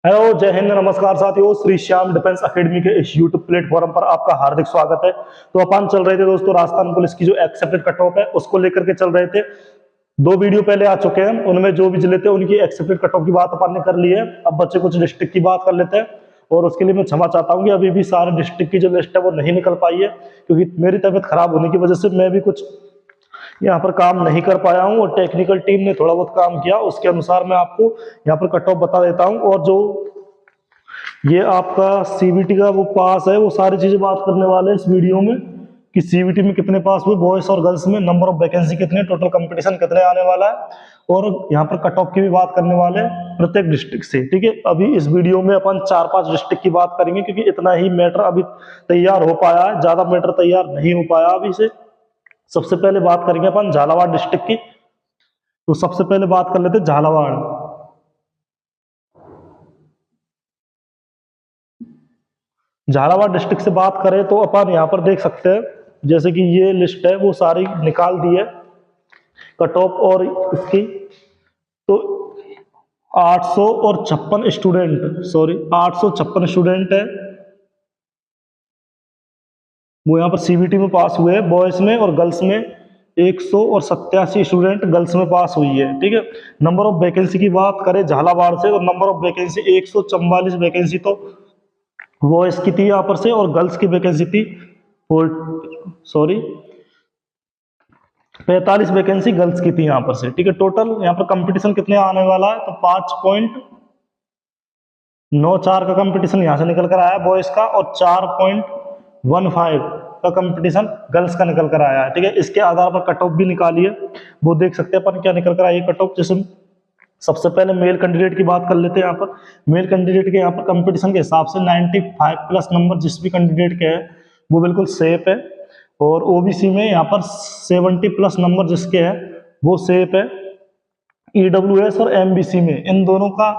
Hello, जय हिंद, नमस्कार साथियों। श्री श्याम डिफेंस एकेडमी के इस यूट्यूब प्लेटफॉर्म पर आपका हार्दिक स्वागत है। तो अपन चल रहे थे दोस्तों राजस्थान पुलिस की जो एक्सेप्टेड कट ऑफ है उसको लेकर के चल रहे थे। 2 वीडियो पहले आ चुके हैं, उनमें जो भी जिले थे उनकी एक्सेप्टेड कट ऑफ की बात अपन ने कर ली है। अब बच्चे कुछ डिस्ट्रिक्ट की बात कर लेते हैं और उसके लिए मैं क्षमा चाहता हूँ कि अभी भी सारे डिस्ट्रिक्ट की जो लिस्ट है वो नहीं निकल पाई है, क्योंकि मेरी तबीयत खराब होने की वजह से मैं भी कुछ यहाँ पर काम नहीं कर पाया हूँ और टेक्निकल टीम ने थोड़ा बहुत काम किया। उसके अनुसार मैं आपको यहाँ पर कट ऑफ बता देता हूँ। और जो ये आपका सीबीटी का वो पास है, वो सारी चीजें बात करने वाले हैं इस वीडियो में कि सीबीटी में कितने पास हुए बॉयज और गर्ल्स में, नंबर ऑफ वैकेंसी कितने, टोटल कंपटीशन कितने आने वाला है, और यहाँ पर कट ऑफ की भी बात करने वाले हैं प्रत्येक डिस्ट्रिक्ट से। ठीक है, अभी इस वीडियो में अपन 4-5 डिस्ट्रिक्ट की बात करेंगे, क्योंकि इतना ही मैटर अभी तैयार हो पाया है, ज्यादा मैटर तैयार नहीं हो पाया अभी से। सबसे पहले बात करेंगे अपन झालावाड़ डिस्ट्रिक्ट की। तो सबसे पहले बात कर लेते हैं झालावाड़। झालावाड़ डिस्ट्रिक्ट से बात करें तो अपन यहाँ पर देख सकते हैं, जैसे कि ये लिस्ट है वो सारी निकाल दी है कट ऑफ और इसकी। तो 856 स्टूडेंट है वो यहाँ पर सीबीटी में पास हुए हैं बॉयज में, और गर्ल्स में 187 स्टूडेंट गर्ल्स में पास हुई है। ठीक है, नंबर ऑफ वैकेंसी की बात करें झालावाड़ से तो नंबर ऑफ वैकेंसी 144 वैकेंसी तो बॉयज की थी यहाँ पर से, और गर्ल्स की वैकेंसी थी 45 वैकेंसी गर्ल्स की थी यहाँ पर से। ठीक है, टोटल यहाँ पर कंपटीशन कितने आने वाला है तो 5.94 का कंपटीशन यहाँ से निकल कर आया बॉयज का, और 4.15 का कंपटीशन गर्ल्स का निकल कर आया है। ठीक है, इसके आधार पर कट ऑफ भी निकाली है, वो देख सकते हैं अपन क्या निकल कर आई है कट ऑफ। जैसे सबसे पहले मेल कैंडिडेट की बात कर लेते हैं। यहाँ पर मेल कैंडिडेट के यहाँ पर कंपटीशन के हिसाब से 95 प्लस नंबर जिस भी कैंडिडेट के हैं वो बिल्कुल सेफ है, और ओबीसी में यहाँ पर 70 प्लस नंबर जिसके है वो सेफ है। ईडब्ल्यूएस और एमबीसी में इन दोनों का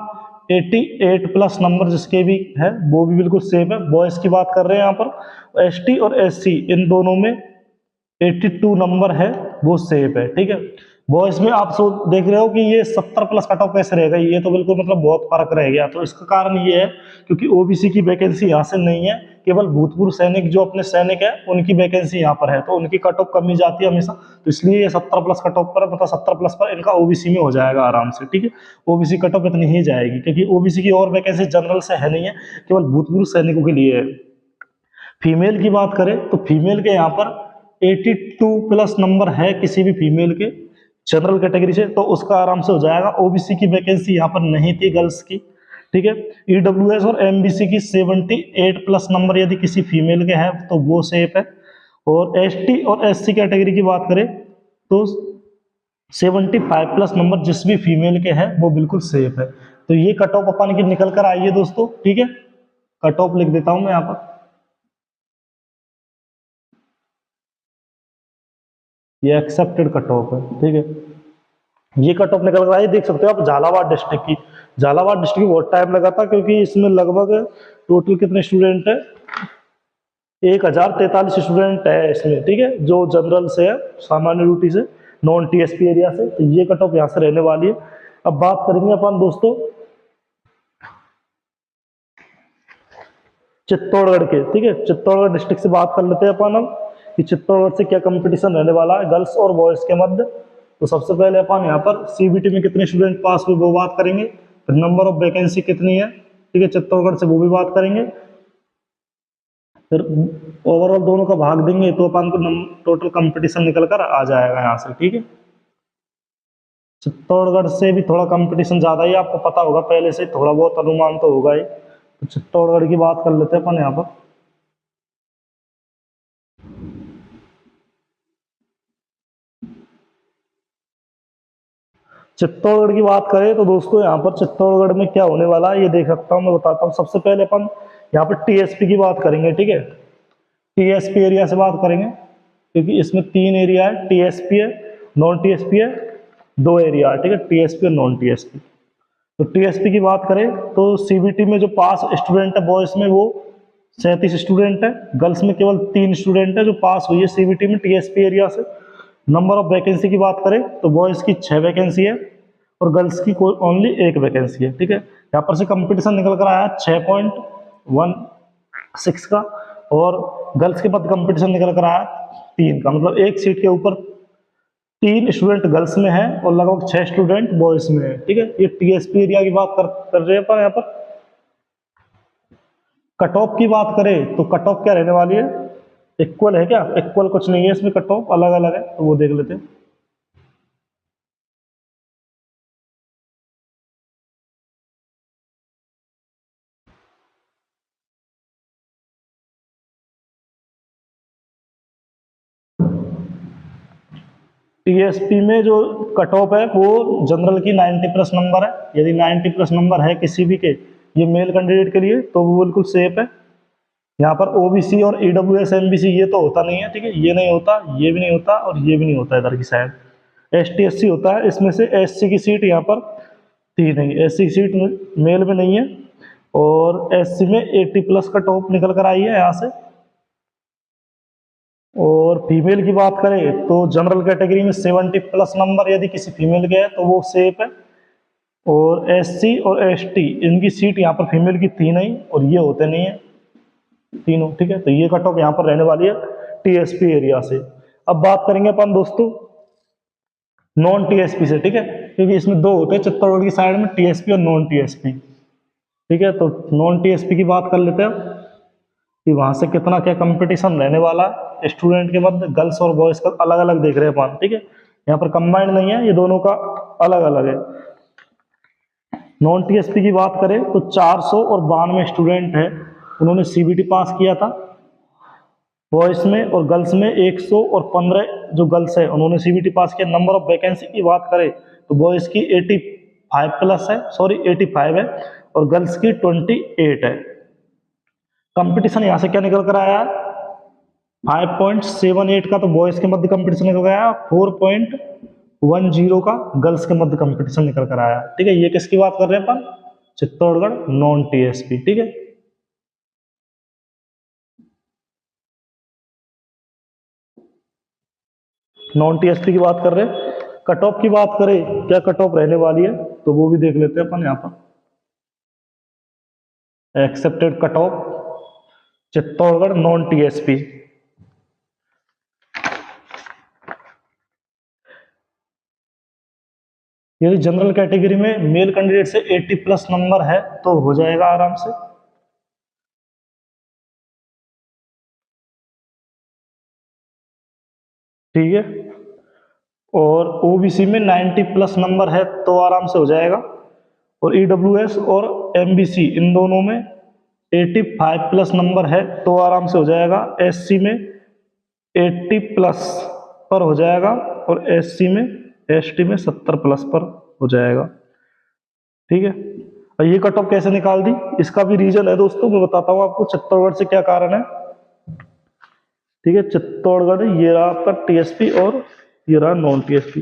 88 प्लस नंबर जिसके भी है वो भी बिल्कुल सेफ है। बॉयज की बात कर रहे हैं यहाँ पर, एसटी और एससी इन दोनों में 82 नंबर है वो सेफ है। ठीक है, बॉयज में आप सब देख रहे हो कि ये 70 प्लस कट ऑफ कैसे रहेगा, ये तो बिल्कुल मतलब बहुत फर्क रह गया। तो इसका कारण ये है क्योंकि ओबीसी की वैकेंसी यहाँ से नहीं है, केवल भूतपूर्व सैनिक जो अपने सैनिक है उनकी वैकेंसी यहाँ पर है, तो उनकी कट ऑफ कमी जाती है हमेशा। तो इसलिए ये 70 प्लस कट ऑफ पर, मतलब 70 प्लस पर इनका ओबीसी में हो जाएगा आराम से। ठीक है, ओबीसी कट ऑफ इतनी ही जाएगी, क्योंकि ओबीसी की और वैकेंसी जनरल से है नहीं है, केवल भूतपूर्व सैनिकों के लिए है। फीमेल की बात करें तो फीमेल के यहाँ पर 82 प्लस नंबर है किसी भी फीमेल के जनरल कैटेगरी से, तो उसका आराम से हो जाएगा। ओबीसी की वैकेंसी यहाँ पर नहीं थी गर्ल्स की। ठीक है, ईडब्ल्यूएस और एमबीसी की 78 प्लस नंबर यदि किसी फीमेल के हैं तो वो सेफ है, और एसटी और एससी कैटेगरी की बात करें तो 75 प्लस नंबर जिस भी फीमेल के हैं वो बिल्कुल सेफ है। तो ये कट ऑफ अपन की निकल कर आई है दोस्तों। ठीक है, कट ऑफ लिख देता हूं मैं यहाँ पर, ये एक्सेप्टेड कट ऑफ है। ठीक है, ये कट ऑफ निकल कर आई, देख सकते हो आप झालावाड़ डिस्ट्रिक्ट की। झालावाड़ डिस्ट्रिक्ट में बहुत टाइम लगा था, क्योंकि इसमें लगभग टोटल कितने स्टूडेंट है, 1043 स्टूडेंट है इसमें। ठीक है, जो जनरल से है, सामान्य ड्यूटी से, नॉन टीएसपी एरिया से, तो ये कट ऑफ यहाँ से रहने वाली है। अब बात करेंगे अपन दोस्तों चित्तौड़गढ़ के। ठीक है, चित्तौड़गढ़ डिस्ट्रिक्ट से बात कर लेते हैं अपन हम कि चित्तौड़गढ़ से क्या कंपटीशन रहने वाला है गर्ल्स और बॉयज के मध्य। तो सबसे पहले अपन यहाँ पर सीबीटी में कितने स्टूडेंट पास हुए वो बात करेंगे, फिर नंबर ऑफ वैकेंसी कितनी है, ठीक है, चित्तौड़गढ़ से वो भी बात करेंगे, फिर ओवरऑल दोनों का भाग देंगे तो अपन को टोटल कंपटीशन निकल कर आ जाएगा यहाँ से। ठीक है, चित्तौड़गढ़ से भी थोड़ा कंपटीशन ज्यादा ही, आपको पता होगा पहले से, थोड़ा बहुत अनुमान तो होगा ही। तो चित्तौड़गढ़ की बात कर लेते हैं अपन यहाँ पर। चित्तौड़गढ़ की बात करें तो दोस्तों यहाँ पर चित्तौड़गढ़ में क्या होने वाला है ये देख सकता हूँ, मैं बताता हूँ। सबसे पहले अपन यहाँ पर टीएसपी की बात करेंगे। ठीक है, टीएसपी एरिया से बात करेंगे, क्योंकि इसमें 3 एरिया है, टीएसपी है, नॉन टीएसपी है, 2 एरिया है। ठीक है, टीएसपी और नॉन टीएसपी। तो टीएसपी की बात करें तो सीबीटी में जो पास स्टूडेंट है बॉयज में वो 37 स्टूडेंट है, गर्ल्स में केवल 3 स्टूडेंट है जो पास हुई है सीबीटी में टीएसपी एरिया से। नंबर ऑफ वैकेंसी की बात करें तो बॉयज की 6 वैकेंसी है, और गर्ल्स की कोई ओनली एक वैकेंसी है। ठीक है, यहाँ पर से कंपटीशन निकल कर आया 6.16 का, और गर्ल्स के पद कंपटीशन निकल कर आया 3 का, मतलब एक सीट के ऊपर 3 स्टूडेंट गर्ल्स में है और लगभग 6 स्टूडेंट बॉयज में है। ठीक है, ये टीएसपी एरिया की बात कर रहे हैं पर यहाँ पर कट ऑफ की बात करें तो कट ऑफ क्या रहने वाली है, इक्वल है क्या, इक्वल कुछ नहीं है इसमें, कट ऑफ अलग अलग है, तो वो देख लेते हैं। टीएसपी में जो कट ऑफ है वो जनरल की 90 प्लस नंबर है। यदि 90 प्लस नंबर है किसी भी के ये मेल कैंडिडेट के लिए तो वो बिल्कुल सेफ है। यहाँ पर ओबीसी और ईडब्ल्यूएस एमबीसी ये तो होता नहीं है। ठीक है, ये नहीं होता, ये भी नहीं होता और ये भी नहीं होता इधर की साइड। एसटी एससी होता है, इसमें से एससी की सीट यहाँ पर थी नहीं, एससी की सीट मेल में नहीं है, और एससी में 80 प्लस का टॉप निकल कर आई है यहाँ से। और फीमेल की बात करें तो जनरल कैटेगरी में 70 प्लस नंबर यदि किसी फीमेल के है तो वो सेफ है, और एससी और एसटी इनकी सीट यहाँ पर फीमेल की थी नहीं और ये होते नहीं है तीनों। ठीक है, तो ये कट ऑफ यहाँ पर रहने वाली है टीएसपी एरिया से। अब बात करेंगे अपन दोस्तों नॉन टीएसपी से। ठीक है, क्योंकि इसमें दो होते हैं चित्तौड़गढ़ की साइड में, टीएसपी और नॉन टीएसपी। ठीक है, तो नॉन टीएसपी की बात कर लेते हैं कि वहां से कितना क्या कंपटीशन रहने वाला है स्टूडेंट के मध्य, गर्ल्स और बॉयज का अलग अलग देख रहे हैं अपन। ठीक है, यहाँ पर कंबाइंड नहीं है, ये दोनों का अलग अलग है। नॉन टीएसपी की बात करें तो 492 स्टूडेंट है, उन्होंने सीबीटी पास किया था बॉयज में, और गर्ल्स में 115 जो गर्ल्स है उन्होंने सीबीटी पास किया। नंबर ऑफ वैकेंसी की बात करें तो बॉयज की 85 प्लस है, सॉरी 85 है, और गर्ल्स की 28 है। कंपटीशन यहाँ से क्या निकल कर आया, 5.78 का तो बॉयज के मध्य कंपटीशन निकल गया, 4.10 का गर्ल्स के मध्य कंपटीशन निकल कर आया। ठीक है, ये किसकी बात कर रहे हैं अपन, चित्तौड़गढ़ नॉन टीएसपी। ठीक है, नॉन टीएसपी की बात कर रहे हैं। कट ऑफ की बात करें, क्या कट ऑफ रहने वाली है तो वो भी देख लेते हैं अपन यहाँ पर। Accepted cut off Chittorgarh non TSP, यदि जनरल कैटेगरी में मेल कैंडिडेट से 80 प्लस नंबर है तो हो जाएगा आराम से। ठीक है, और ओबीसी में 90 प्लस नंबर है तो आराम से हो जाएगा, और ईडब्ल्यूएस और एमबीसी इन दोनों में 85 प्लस नंबर है तो आराम से हो जाएगा। एससी में 80 प्लस पर हो जाएगा, और एससी में एसटी में 70 प्लस पर हो जाएगा। ठीक है, और ये कट ऑफ कैसे निकाल दी, इसका भी रीजन है दोस्तों, मैं बताता हूँ आपको चित्तौड़गढ़ से क्या कारण है। ठीक है, चित्तौड़गढ़ ये रहा आपका टीएसपी और ये रहा नॉन टीएसपी।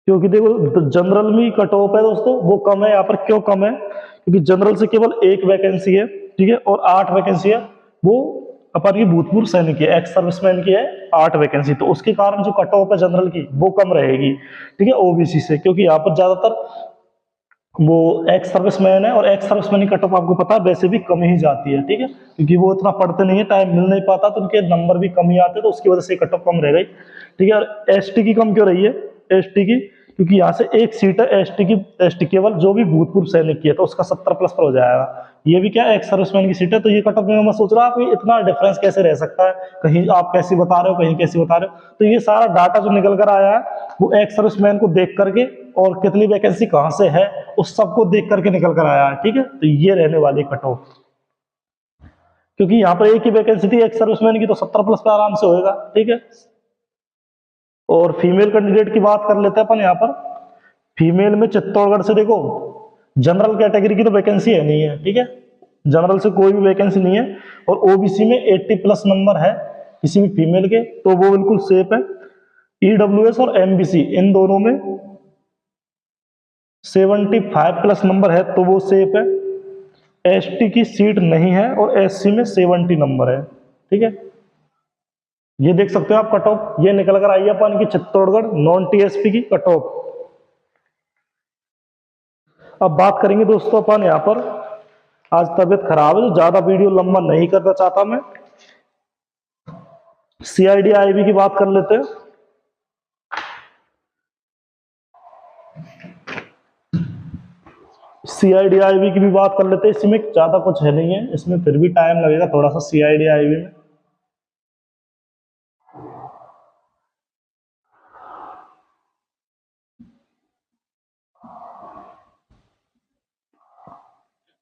क्योंकि देखो जनरल में कट ऑफ है दोस्तों वो कम है यहाँ पर। क्यों कम है, क्योंकि जनरल से केवल 1 वैकेंसी है। ठीक है, और 8 वैकेंसी है वो अपन की भूतपूर्व सैनिक की, एक्स सर्विसमैन की है 8 वैकेंसी, तो उसके कारण जो कट ऑफ है जनरल की वो कम रहेगी। ठीक है, ओबीसी से, क्योंकि यहाँ पर ज्यादातर वो एक्स सर्विसमैन है, और एक्स सर्विसमैन की कट ऑफ आपको पता है वैसे भी कम ही जाती है। ठीक है, क्योंकि वो इतना पढ़ते नहीं है, टाइम मिल नहीं पाता, तो उनके नंबर भी कम ही आते, तो उसकी वजह से कट ऑफ कम रह गई। ठीक है, और एसटी की कम क्यों रही है, एसटी की क्योंकि यहाँ से एक सीट है एसटी की, एसटी केवल जो भी भूतपूर्व सैनिक की है तो उसका 70 प्लस पर हो जाएगा। ये भी क्या एक्स सर्विसमैन की सीट है, तो ये कट ऑफ में मैं सोच रहा हूँ इतना डिफरेंस कैसे रह सकता है, कहीं आप कैसी बता रहे हो कहीं कैसी बता रहे हो। तो ये सारा डाटा जो निकल कर आया है वो एक्स सर्विसमैन को देख करके और कितनी वैकेंसी कहाँ से है उस सबको देख करके निकल कर आया है। ठीक है, तो ये रहने वाली कट ऑफ, क्योंकि यहाँ पर एक ही वैकेंसी थी एक्स सर्विसमैन की, तो 70 प्लस पे आराम से होएगा। ठीक है, और फीमेल कैंडिडेट की बात कर लेते हैं अपन यहाँ पर। फीमेल में चित्तौड़गढ़ से देखो जनरल कैटेगरी की तो वैकेंसी है नहीं है। ठीक है, जनरल से कोई भी वैकेंसी नहीं है, और ओबीसी में 80 प्लस नंबर है किसी भी फीमेल के तो वो बिल्कुल सेफ है। ईडब्ल्यूएस और एमबीसी इन दोनों में 75 प्लस नंबर है तो वो सेफ है। एसटी की सीट नहीं है, और एससी में 70 नंबर है। ठीक है, ये देख सकते हो आप कट ऑफ, ये निकल कर आई है अपन की चित्तौड़गढ़ नॉन टीएसपी की कट ऑफ। अब बात करेंगे दोस्तों अपन यहाँ पर, आज तबीयत खराब है तो ज्यादा वीडियो लंबा नहीं करना चाहता मैं, सीआईडी आईबी की बात कर लेते हैं। सीआईडी आईबी की भी बात कर लेते हैं, इसमें ज्यादा कुछ है नहीं है, इसमें फिर भी टाइम लगेगा थोड़ा सा सीआईडी आईबी में।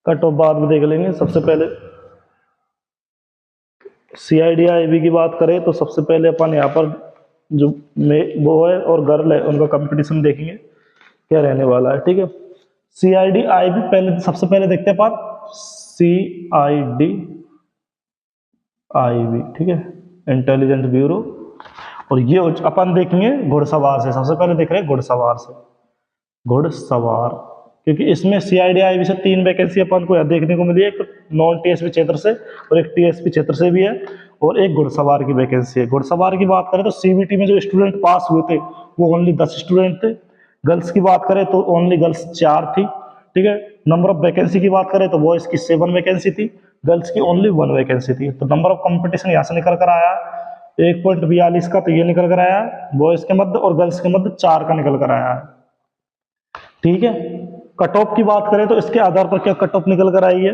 कट ऑफ बाद में देख लेंगे। सबसे पहले सीआईडी आईबी की बात करें तो सबसे पहले अपन यहाँ पर जो बॉय और गर्ल है उनका कंपटीशन देखेंगे क्या रहने वाला है, ठीक है। सीआईडी आईबी पहले, सबसे पहले देखते हैं अपन सीआईडी आईबी, ठीक है, इंटेलिजेंट ब्यूरो। और ये अपन देखेंगे घुड़सवार से, सबसे पहले देख रहे हैं घुड़सवार से, घुड़सवार, क्योंकि इसमें सीआईडी आईबी से 3 वैकेंसी अपन को देखने को मिली है, एक नॉन टीएसपी क्षेत्र से और एक टीएसपी क्षेत्र से भी है, और एक घुड़सवार की वैकेंसी है। घुड़सवार की बात करें तो सीबीटी में जो स्टूडेंट पास हुए थे वो ओनली 10 स्टूडेंट थे। गर्ल्स की बात करें तो ओनली गर्ल्स 4 थी, ठीक है। नंबर ऑफ वैकेंसी की बात करें तो बॉयज की 7 वैकेंसी थी, गर्ल्स की ओनली 1 वैकेंसी थी। तो नंबर ऑफ कंपटीशन यहाँ से निकल कर आया 1.42 का, तो ये निकल कर आया बॉयज के मध्य, और गर्ल्स के मध्य 4 का निकल कर आया है, ठीक है। कट ऑफ की बात करें तो इसके आधार पर क्या कट ऑफ निकल कर आई है,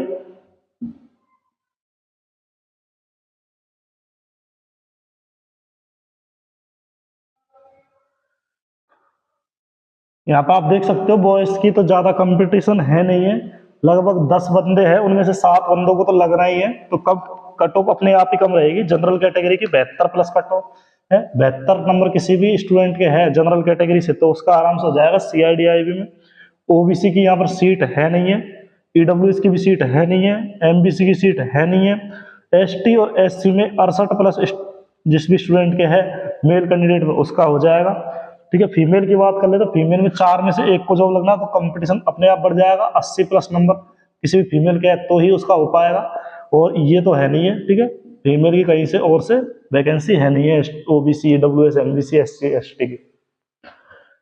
यहाँ पर आप देख सकते हो बॉयज की तो ज्यादा कंपटीशन है नहीं है, लगभग 10 बंदे हैं, उनमें से 7 बंदों को तो लगना ही है, तो कब कट ऑफ अपने आप ही कम रहेगी। जनरल कैटेगरी की 72 प्लस कट ऑफ है, 72 नंबर किसी भी स्टूडेंट के है जनरल कैटेगरी से तो उसका आराम से हो जाएगा सीआईडी आईबी में। ओबीसी की यहाँ पर सीट है नहीं है, ईडब्ल्यूएस की भी सीट है नहीं है, एमबीसी की सीट है नहीं है, एसटी और एससी में 68 प्लस जिस भी स्टूडेंट के है मेल कैंडिडेट में उसका हो जाएगा, ठीक है। फीमेल की बात कर ले तो फीमेल में 4 में से 1 को जॉब लगना तो कंपटीशन अपने आप बढ़ जाएगा, 80 प्लस नंबर किसी भी फीमेल के है तो ही उसका हो पाएगा, और ये तो है नहीं है, ठीक है। फीमेल की कहीं से और से वैकेंसी है नहीं है OBC EWS MBC SC ST की,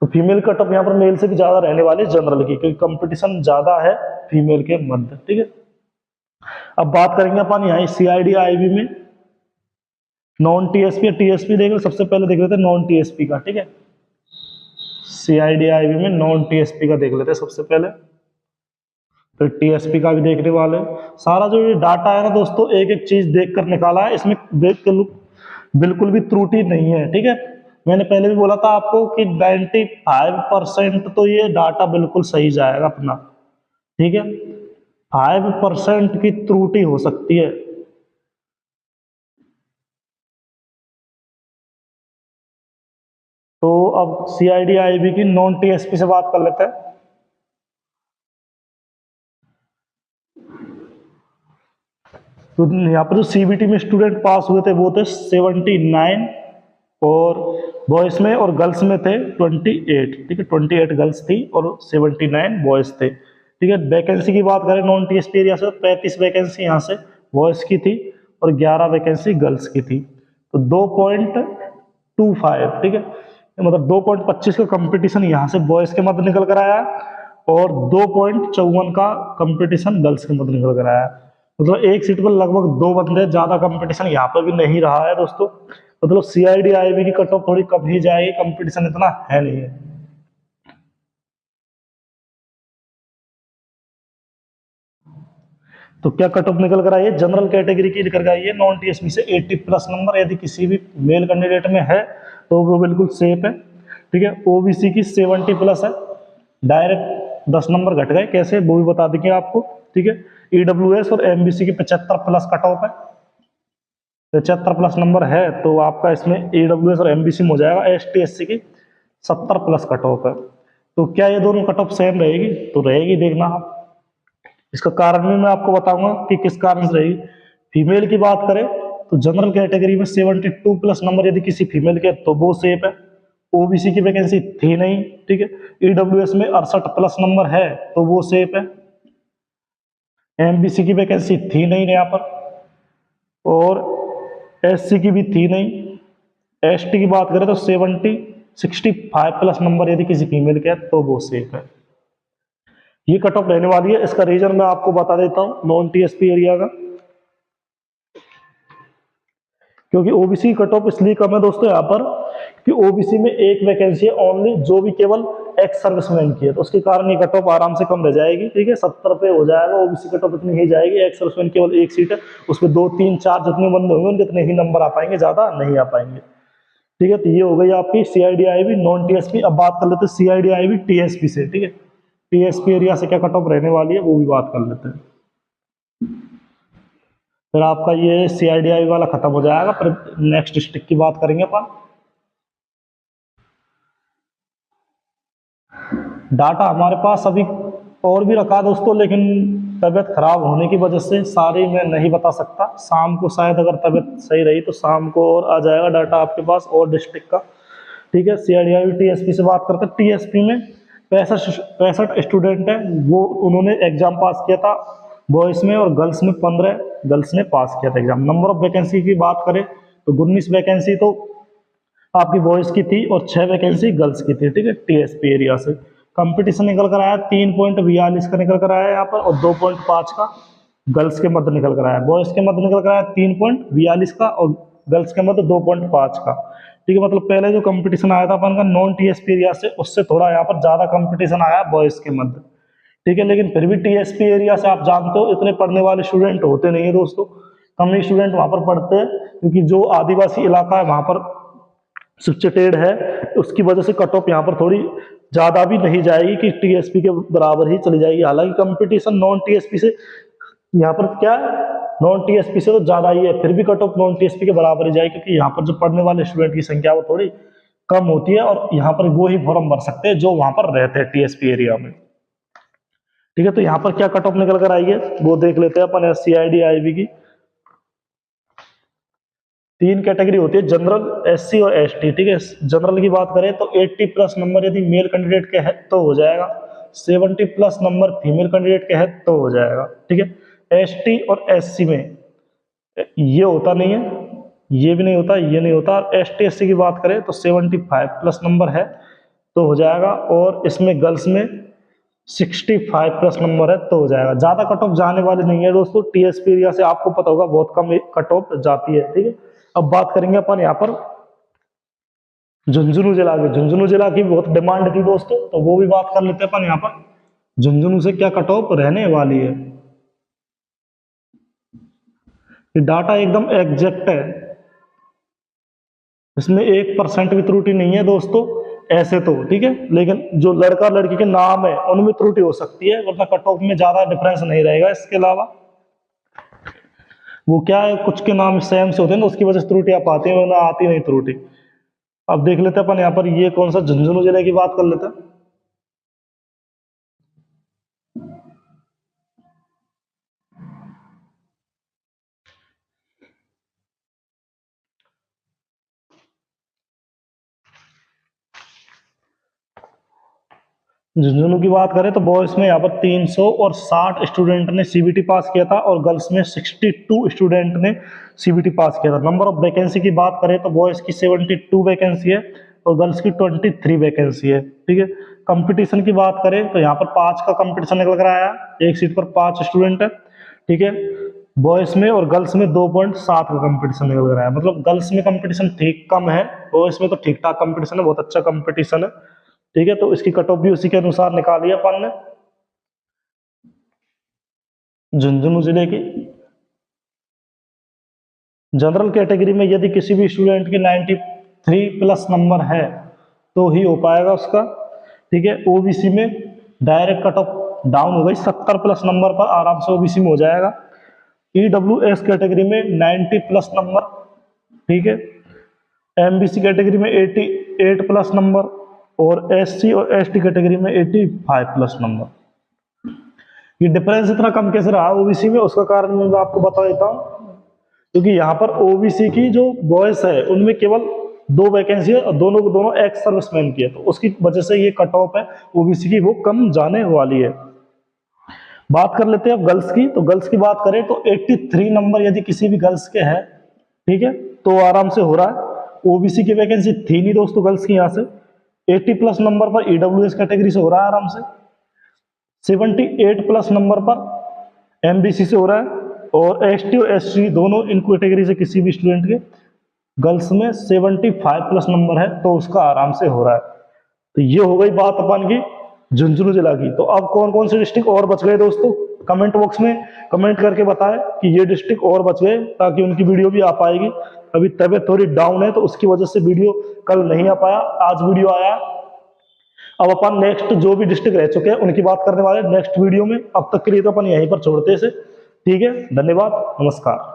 तो फीमेल कट ऑफ यहाँ पर मेल से भी ज्यादा रहने वाली जनरल की, क्योंकि कंपटीशन ज्यादा है फीमेल के मध्य, ठीक है। अब बात करेंगे अपन यहाँ सीआईडी आईबी में नॉन टीएसपी या टीएसपी देख, सबसे पहले देख लेते हैं नॉन टीएसपी का, ठीक है। सीआईडी आईबी में नॉन टीएसपी का देख लेते हैं सबसे पहले, फिर टीएसपी का भी देखने वाले। सारा जो ये डाटा है ना दोस्तों, एक एक चीज देख कर निकाला है, इसमें बिल्कुल भी त्रुटि नहीं है, ठीक है। मैंने पहले भी बोला था आपको कि 95% तो ये डाटा बिल्कुल सही जाएगा अपना, ठीक है। 5% की त्रुटि हो सकती है, तो अब सीआईडी आईबी की नॉन टीएसपी से बात कर लेते हैं। तो यहाँ पर जो सीबीटी में स्टूडेंट पास हुए थे वो थे 79, और बॉयज में और गर्ल्स में थे 28, ठीक है। 28 गर्ल्स थी और 79 बॉयज थे, ठीक है। वैकेंसी की बात करें नॉन टीएसपी एरिया से 35 वैकेंसी यहाँ से बॉयज की थी और 11 वैकेंसी गर्ल्स की थी, तो 2.25, ठीक है, मतलब 2.25 का कंपटीशन यहाँ से बॉयज के मध्य निकल कर आया और 2.54 का कंपटीशन गर्ल्स के मध्य निकल कर आया, मतलब एक सीट पर लगभग 2 बंदे, ज्यादा कंपटीशन यहाँ पर भी नहीं रहा है दोस्तों। मतलब सीआईडी आईबी की कट ऑफ थोड़ी कम ही जाएगी, कंपटीशन इतना है नहीं है। तो क्या कट ऑफ निकल कर आई है, जनरल कैटेगरी की निकल कर आई है नॉन टीएसपी से 80 प्लस नंबर, यदि किसी भी मेल कैंडिडेट में है तो वो बिल्कुल सेफ है, ठीक है। ओबीसी की 70 प्लस है, डायरेक्ट 10 नंबर घट गए, कैसे वो भी बता देंगे आपको, ठीक है। ईडब्ल्यूएस और एमबीसी की 75 प्लस कट ऑफ है, 75 प्लस नंबर है तो आपका इसमें ईडब्ल्यूएस और एमबीसी में हो जाएगा। एसटी एससी की 70 प्लस कट ऑफ है, तो क्या ये दोनों कट ऑफ सेम रहेगी, तो रहेगी, देखना आप। इसका कारण भी मैं आपको बताऊंगा कि किस कारण से रहेगी। फीमेल की बात करें तो जनरल कैटेगरी में 72 प्लस नंबर यदि किसी फीमेल के तो वो सेफ है, ओबीसी की वैकेंसी थी नहीं, ठीक है। ईडब्ल्यूएस में 68 प्लस नंबर है तो वो सेफ है, एमबीसी की वैकेंसी थी नहीं यहाँ पर, और एससी की भी थी नहीं, एसटी की बात करें तो 65 प्लस नंबर यदि किसी फीमेल के है तो वो सेफ है। ये कट ऑफ रहने वाली है। इसका रीजन मैं आपको बता देता हूं नॉन टीएसपी एरिया का, क्योंकि ओबीसी कट ऑफ इसलिए कम है दोस्तों यहाँ पर कि ओबीसी में एक वैकेंसी है ओनली, जो भी केवल एक्स सर्विसमैन की है, तो उसके कारण ये कट ऑफ आराम से कम रह जाएगी। ठीक है, 70 पे हो जाएगा, ओबीसी कट ऑफ इतनी ही जाएगी। एक्स सर्विसमैन केवल एक सीट है, उसमें 2 3 4 जितने बंदे होंगे उनके इतने ही नंबर आ पाएंगे, ज्यादा नहीं आ पाएंगे। ठीक है, तो ये हो गई आपकी सीआईडी आईबी नॉन टीएसपी। अब बात कर लेते हैं सीआईडी आईबी टीएसपी से। ठीक है, टीएसपी एरिया से क्या कट ऑफ रहने वाली है वो भी बात कर लेते हैं। फिर आपका ये सीआईडीआई वाला खत्म हो जाएगा, फिर नेक्स्ट डिस्ट्रिक्ट की बात करेंगे अपन। डाटा हमारे पास अभी और भी रखा दोस्तों, लेकिन तबीयत खराब होने की वजह से सारी मैं नहीं बता सकता। शाम को शायद अगर तबीयत सही रही तो शाम को और आ जाएगा डाटा आपके पास और डिस्ट्रिक्ट का। ठीक है, सीआईडीआई टीएसपी से बात करते हैं। टीएसपी में 65 स्टूडेंट है, वो उन्होंने एग्जाम पास किया था बॉयज़ में, और गर्ल्स में 15 गर्ल्स ने पास किया था एग्जाम। नंबर ऑफ वैकेंसी की बात करें तो 19 वैकेंसी तो आपकी बॉयज़ की थी और 6 वैकेंसी गर्ल्स की थी। ठीक है, टीएसपी एरिया से कंपटीशन निकल कर आया 3.42 का निकल कर आया यहाँ पर, और 2.5 का गर्ल्स के मध्य निकल कर आया। बॉयज़ के मध्य निकल कर आया 3.42 का और गर्ल्स के मध्य 2.5 का। ठीक है, मतलब पहले जो कंपटीशन आया था अपन का नॉन टीएसपी एरिया से, उससे थोड़ा यहाँ पर ज़्यादा कंपटीशन आया बॉयज़ के मध्य। ठीक है, लेकिन फिर भी टीएसपी एरिया से आप जानते हो इतने पढ़ने वाले स्टूडेंट होते नहीं है दोस्तों, कम ही स्टूडेंट वहाँ पर पढ़ते हैं, क्योंकि जो आदिवासी इलाका है वहाँ पर शिफ्टेड है, उसकी वजह से कट ऑफ यहाँ पर थोड़ी ज़्यादा भी नहीं जाएगी कि टीएसपी के बराबर ही चली जाएगी। हालांकि कंपटीशन नॉन टीएसपी से यहाँ पर क्या है, नॉन टीएसपी से तो ज़्यादा ही है, फिर भी कट ऑफ नॉन टीएसपी के बराबर ही जाएगी, क्योंकि यहाँ पर जो पढ़ने वाले स्टूडेंट की संख्या वो थोड़ी कम होती है, और यहाँ पर वो ही फॉर्म भर सकते हैं जो वहाँ पर रहते हैं टीएसपी एरिया में। ठीक है, तो यहाँ पर क्या कट ऑफ निकल कर आई है वो देख लेते हैं अपन। सीआईडी आईबी की 3 कैटेगरी होती है, जनरल, एससी और एसटी। ठीक है, जनरल की बात करें तो 80 प्लस नंबर यदि मेल कैंडिडेट के है तो हो जाएगा, 70 प्लस नंबर फीमेल कैंडिडेट के है तो हो जाएगा। ठीक है, एसटी और एससी में ये होता नहीं है, ये भी नहीं होता, ये नहीं होता। एसटी एससी की बात करें तो 75 प्लस नंबर है तो हो जाएगा, और इसमें गर्ल्स में 65 प्लस नंबर है तो हो जाएगा। ज्यादा कट ऑफ जाने वाली नहीं है दोस्तों, टीएसपी एरिया से आपको पता होगा बहुत कम कट ऑफ जाती है। ठीक है, अब बात करेंगे अपन यहाँ पर झुंझुनू जिला की। झुंझुनू जिला की बहुत डिमांड थी दोस्तों, तो वो भी बात कर लेते हैं अपन यहाँ पर। झुंझुनू से क्या कट ऑफ रहने वाली है, ये डाटा एकदम एग्जैक्ट है, इसमें 1% भी त्रुटि नहीं है दोस्तों ऐसे तो। ठीक है, लेकिन जो लड़का लड़की के नाम है उनमें त्रुटि हो सकती है, वरना कट ऑफ में ज्यादा डिफरेंस नहीं रहेगा। इसके अलावा वो क्या है, कुछ के नाम सेम से होते हैं ना, उसकी वजह से त्रुटियां पाती है, वरना आती नहीं त्रुटि। अब देख लेते हैं अपन यहाँ पर, ये कौन सा झुंझुनू जिले की बात कर लेते हैं। झुंझुनू की बात करें तो बॉयज में यहाँ पर 360 स्टूडेंट ने सीबीटी पास किया था, और गर्ल्स में 62 स्टूडेंट ने सीबीटी पास किया था। नंबर ऑफ वैकेंसी की बात करें तो बॉयज की 72 वैकेंसी है और गर्ल्स की 23 वैकेंसी है। ठीक है, कंपटीशन की बात करें तो यहाँ पर 5 का कंपटीशन निकल कर आया, एक सीट पर 5 स्टूडेंट है। ठीक है, बॉयज में और गर्ल्स में 2.7 का कंपटीशन निकल कर आया, मतलब गर्ल्स में कंपटीशन ठीक कम है, बॉयज में तो ठीक ठाक कंपटीशन है, बहुत अच्छा कंपटीशन है। ठीक है, तो इसकी कट ऑफ भी उसी के अनुसार निकाली है अपन ने। झुंझुनू जिले की जनरल कैटेगरी में यदि किसी भी स्टूडेंट की 93 प्लस नंबर है तो ही हो पाएगा उसका। ठीक है, ओबीसी में डायरेक्ट कट ऑफ डाउन हो गई, 70 प्लस नंबर पर आराम से ओबीसी में हो जाएगा। ईडब्ल्यूएस कैटेगरी में 90 प्लस नंबर। ठीक है, एमबीसी कैटेगरी में 88 प्लस नंबर, और एससी और एसटी कैटेगरी में 85 प्लस नंबर। ये डिफरेंस इतना कम कैसे रहा ओबीसी में, उसका कारण मैं आपको बता देता हूं, क्योंकि यहाँ पर ओबीसी की जो बॉयज है उनमें केवल 2 वैकेंसी है, और दोनों एक्स सर्विसमैन की है, तो उसकी वजह से ये कट ऑफ है ओबीसी की वो कम जाने वाली है। बात कर लेते हैं अब गर्ल्स की। तो गर्ल्स की बात करें तो 83 नंबर यदि किसी भी गर्ल्स के है, ठीक है, तो आराम से हो रहा है, ओबीसी की वैकेंसी थी नहीं दोस्तों गर्ल्स की, यहाँ से 80 प्लस नंबर पर ईडब्ल्यूएस कैटेगरी से हो रहा है आराम से, 78 प्लस नंबर पर एमबीसी से हो रहा है, और एसटी और एससी दोनों इन कैटेगरी से किसी भी स्टूडेंट के गर्ल्स में 75 प्लस नंबर है तो उसका आराम से हो रहा है। तो ये हो गई बात अपन की झुंझुनू जिला की। तो अब कौन कौन से डिस्ट्रिक्ट और बच गए दोस्तों, कमेंट बॉक्स में कमेंट करके बताएं कि ये डिस्ट्रिक्ट और बच गए, ताकि उनकी वीडियो भी आ पाएगी। अभी तबीयत थोड़ी डाउन है तो उसकी वजह से वीडियो कल नहीं आ पाया, आज वीडियो आया। अब अपन नेक्स्ट जो भी डिस्ट्रिक्ट रह चुके हैं उनकी बात करने वाले नेक्स्ट वीडियो में। अब तक के लिए तो अपन यहीं पर छोड़ते हैं इसे, ठीक है। धन्यवाद, नमस्कार।